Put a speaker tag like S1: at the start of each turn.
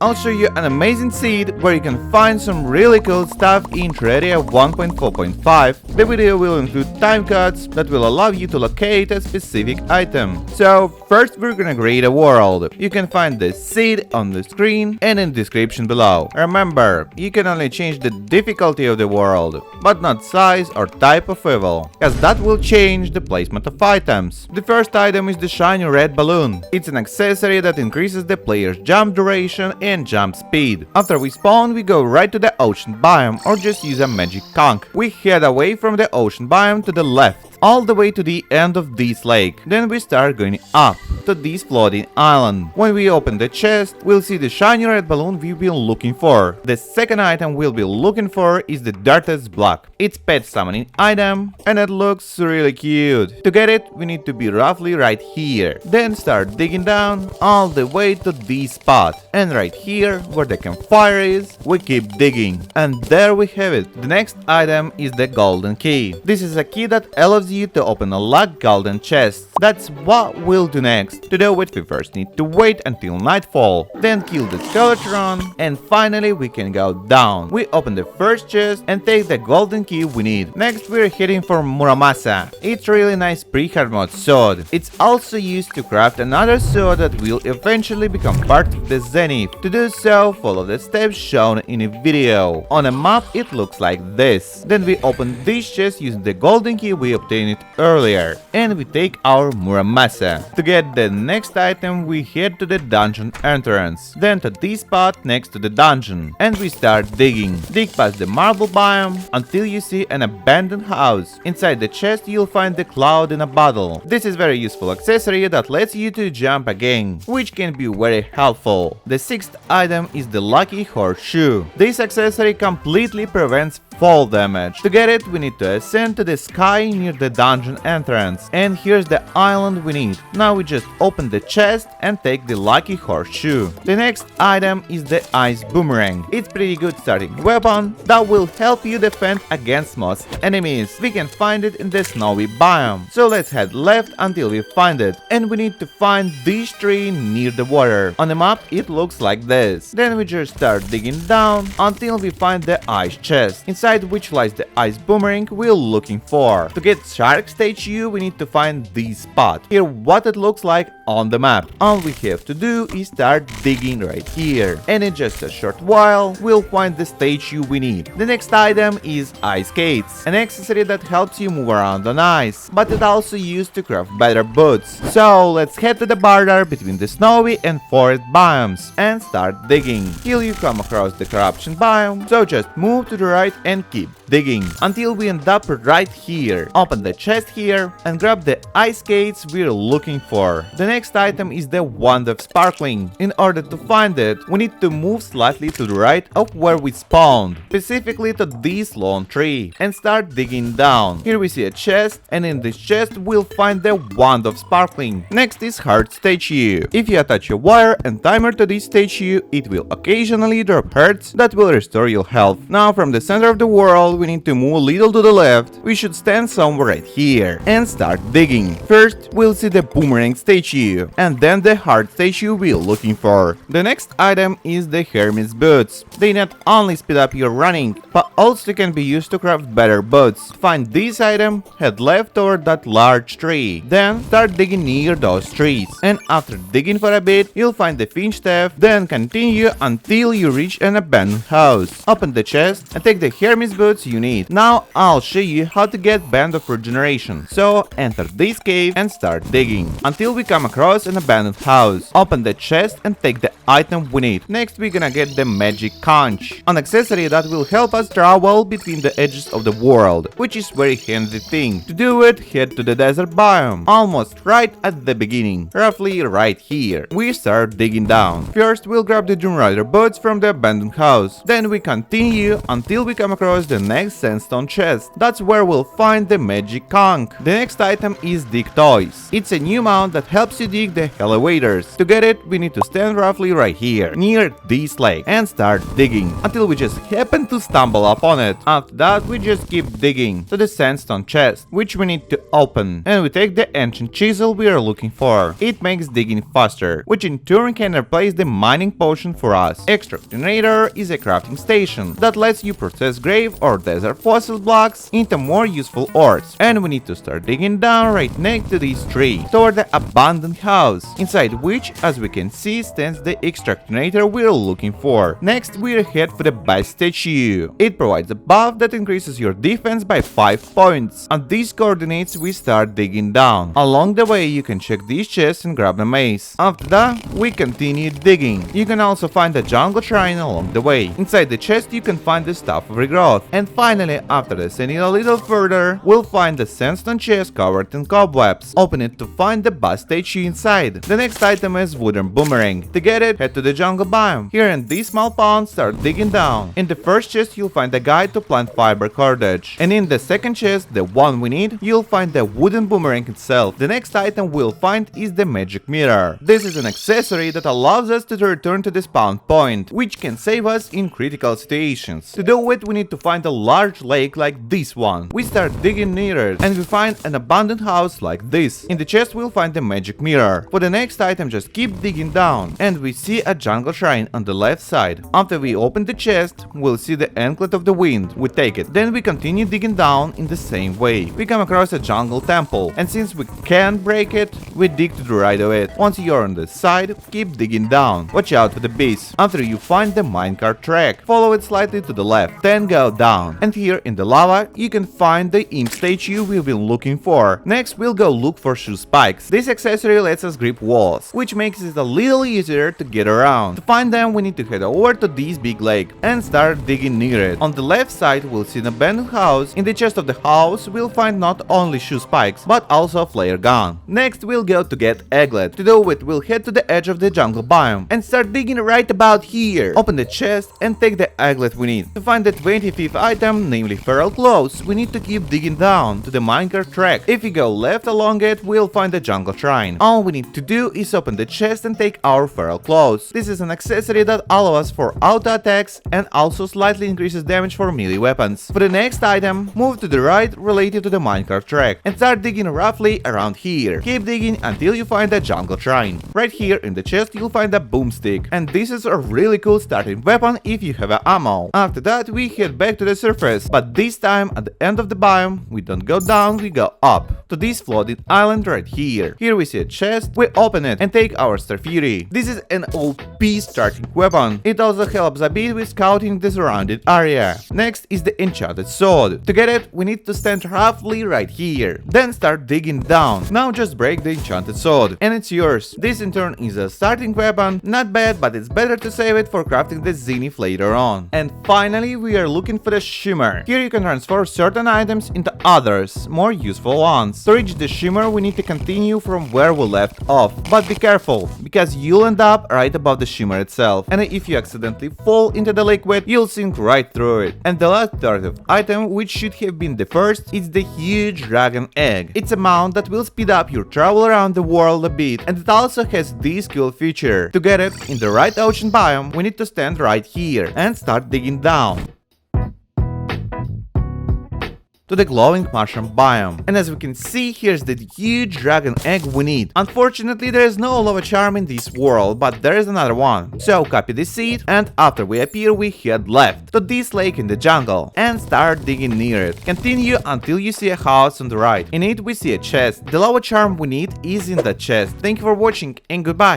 S1: I'll show you an amazing seed where you can find some really cool stuff in Terraria 1.4.5. The video will include timecodes that will allow you to locate a specific item. So first we're gonna create a world. You can find the seed on the screen and in the description below. Remember, you can only change the difficulty of the world, but not size or type of evil, as that will change the placement of items. The first item is the shiny red balloon. It's an accessory that increases the player's jump duration and jump speed. After we spawn, we go right to the ocean biome or just use a magic conch. We head away from the ocean biome to the left, all the way to the end of this lake. Then we start going up to this floating island. When we open the chest, we'll see the shiny red balloon we've been looking for. The second item we'll be looking for is the Dirtiest Block. It's pet summoning item and it looks really cute. To get it, we need to be roughly right here. Then start digging down all the way to this spot. And right here, where the campfire is, we keep digging. And there we have it. The next item is the golden key. This is a key that allows you to open a locked golden chest. That's what we'll do next. To do it, we first need to wait until nightfall, then kill the skeleton, and finally we can go down. We open the first chest and take the golden key we need. Next we're heading for Muramasa. It's really nice pre-hard mode sword. It's also used to craft another sword that will eventually become part of the Zenith. To do so, follow the steps shown in a video. On a map it looks like this. Then we open this chest using the golden key we obtained it earlier, and we take our Muramasa. To get the next item, we head to the dungeon entrance, then to this spot next to the dungeon, and we start digging. Dig past the marble biome until you see an abandoned house. Inside the chest you'll find the cloud in a bottle. This is very useful accessory that lets you to jump again, which can be very helpful. The sixth item is the lucky horseshoe. This accessory completely prevents fall damage. To get it, we need to ascend to the sky near the dungeon entrance, and here's the island we need. Now we just open the chest and take the lucky horseshoe. The next item is the ice boomerang. It's pretty good starting weapon that will help you defend against most enemies. We can find it in the snowy biome, so let's head left until we find it, and we need to find this tree near the water. On the map it looks like this. Then we just start digging down until we find the ice chest, inside which lies the ice boomerang we're looking for. To get shark statue we need to find this spot. Here what it looks like on the map. All we have to do is start digging right here, and in just a short while we'll find the statue we need. The next item is ice skates, an accessory that helps you move around on ice, but it also used to craft better boots. So let's head to the border between the snowy and forest biomes and start digging. Here you come across the corruption biome, so just move to the right and keep digging until we end up right here. Open the chest here and grab the ice skates we're looking for. The next item is the wand of sparkling. In order to find it, we need to move slightly to the right of where we spawned, specifically to this lone tree, and start digging down. Here we see a chest, and in this chest we'll find the wand of sparkling. Next is heart statue. If you attach a wire and timer to this statue, it will occasionally drop hearts that will restore your health. Now from the center of the world we need to move a little to the left. We should stand somewhere right here and start digging. First we'll see the boomerang statue, and then the heart statue we're looking for. The next item is the Hermes Boots. They not only speed up your running, but also can be used to craft better boots. To find this item, head left toward that large tree, then start digging near those trees, and after digging for a bit you'll find the finch staff, then continue until you reach an abandoned house. Open the chest and take the Hermes Boots you need. Now I'll show you how to get Band of Regeneration. So enter this cave and start digging until we come across an abandoned house. Open the chest and take the item we need. Next we're gonna get the magic conch, an accessory that will help us travel between the edges of the world, which is very handy thing. To do it, head to the desert biome, almost right at the beginning, roughly right here. We start digging down. First we'll grab the Doom Rider boots from the abandoned house, then we continue until we come across the next sandstone chest. That's where we'll find the magic conch. The next item is Digtoise. It's a new mount that helps you to dig the elevators. To get it, we need to stand roughly right here, near this lake, and start digging, until we just happen to stumble upon it. After that, we just keep digging to the sandstone chest, which we need to open, and we take the ancient chisel we are looking for. It makes digging faster, which in turn can replace the mining potion for us. Extractinator is a crafting station that lets you process grave or desert fossil blocks into more useful ores, and we need to start digging down right next to this tree, toward the abandoned house, inside which, as we can see, stands the Extractinator we're looking for. Next, we'll head for the Bast Statue. It provides a buff that increases your defense by 5 points. On these coordinates, we start digging down. Along the way, you can check these chests and grab a mace. After that, we continue digging. You can also find a jungle shrine along the way. Inside the chest, you can find the Staff of Regrowth. And finally, after descending a little further, we'll find the sandstone chest covered in cobwebs. Open it to find the Bast Statue inside. The next item is wooden boomerang. To get it, head to the jungle biome. Here in this small pond, start digging down. In the first chest, you'll find a guide to plant fiber cordage. And in the second chest, the one we need, you'll find the wooden boomerang itself. The next item we'll find is the magic mirror. This is an accessory that allows us to return to the spawn point, which can save us in critical situations. To do it, we need to find a large lake like this one. We start digging near it, and we find an abandoned house like this. In the chest, we'll find the magic mirror. For the next item, just keep digging down, and we see a jungle shrine on the left side. After we open the chest, we'll see the Anklet of the Wind. We take it. Then we continue digging down in the same way. We come across a jungle temple, and since we can't break it, we dig to the right of it. Once you're on the side, keep digging down. Watch out for the beasts. After you find the minecart track, follow it slightly to the left, then go down. And here in the lava, you can find the Imp Statue we've been looking for. Next, we'll go look for shoe spikes. This accessory lets us grip walls, which makes it a little easier to get around. To find them, we need to head over to this big lake and start digging near it. On the left side, we'll see an abandoned house. In the chest of the house, we'll find not only shoe spikes, but also a flare gun. Next, we'll go to get Aglet. To do it, we'll head to the edge of the jungle biome and start digging right about here. Open the chest and take the Aglet we need. To find the 25th item, namely feral clothes, we need to keep digging down to the minecart track. If we go left along it, we'll find the jungle shrine. All we need to do is open the chest and take our feral clothes. This is an accessory that allows us for auto attacks and also slightly increases damage for melee weapons. For the next item, move to the right related to the minecart track and start digging roughly around here. Keep digging until you find a jungle shrine. Right here in the chest you'll find a boomstick, and this is a really cool starting weapon if you have ammo. After that we head back to the surface, but this time at the end of the biome we don't go down, we go up to this floating island right here. Here we see a chest, we open it and take our Starfury. This is an OP starting weapon. It also helps a bit with scouting the surrounding area. Next is the Enchanted Sword. To get it, we need to stand roughly right here. Then start digging down. Now just break the Enchanted Sword, and it's yours. This in turn is a starting weapon. Not bad, but it's better to save it for crafting the Zenith later on. And finally, we are looking for the Shimmer. Here you can transfer certain items into others, more useful ones. To reach the Shimmer, we need to continue from where we left off. But be careful, because you'll end up right above the Shimmer itself. And if you accidentally fall into the liquid, you'll sink right through it. And the last third of item, which should have been the first, is the huge dragon egg. It's a mount that will speed up your travel around the world a bit, and it also has this cool feature. To get it in the right ocean biome, we need to stand right here and start digging down to the glowing mushroom biome. And as we can see, here's the huge dragon egg we need. Unfortunately, there is no lava charm in this world, but there is another one. So copy this seed, and after we appear, we head left to this lake in the jungle and start digging near it. Continue until you see a house on the right. In it, we see a chest. The lava charm we need is in the chest. Thank you for watching and goodbye.